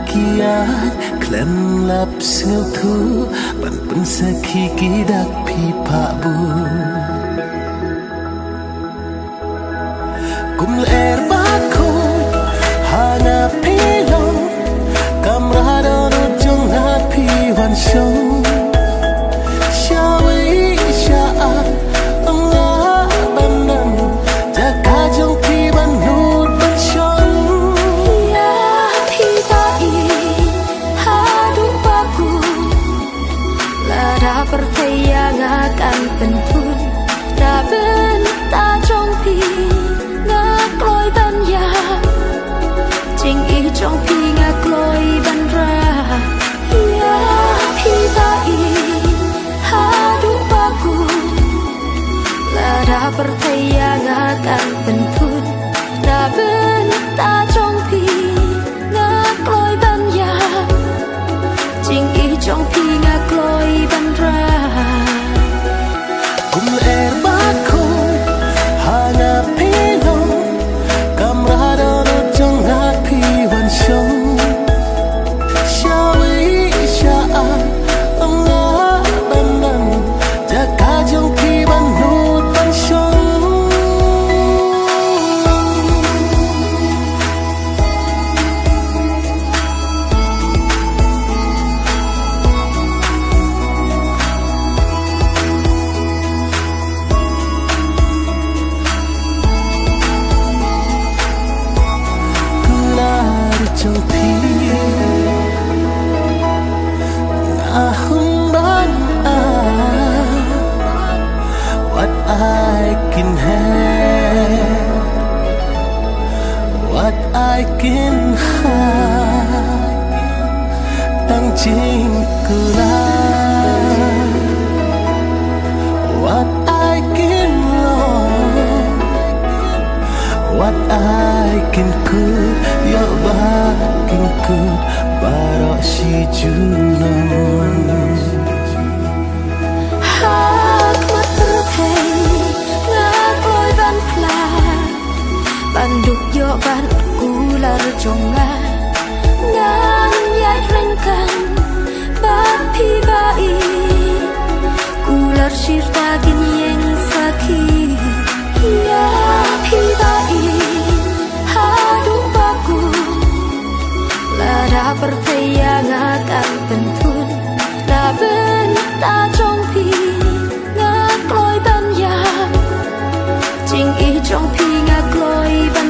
kiat klan lap sel thu ban pun sakhi kidak phi pha bu kum er ba ko hana phi lo kamrado no jong ha phi wan show pertayangan pentun daben ta trong pi nga kloi ban ya jing i trong pi nga kloi ban ra ya pi ta i ha du ba ku la da pertayangan pentun daben ta trong pi nga kloi ban ya jing i trong pi nga kloi ban ra kum er ba ko hana pelo kamrado no jong ha phi wan show shawi sha anga ban ja ka jong phi ban no ban show trong thi ban what I can have what I can have tăng chính là what I can love what I can could your bakin could baro si junon hak materthei nga kloi ban pla ban duk yo ban kular jonga ngan yai rengkan ban pi bai kular shirta gin yeng sakhi ya pi bai pertayangan pentun daben ta trong pi nga kloi ban ya jing i trong pi nga kloi ban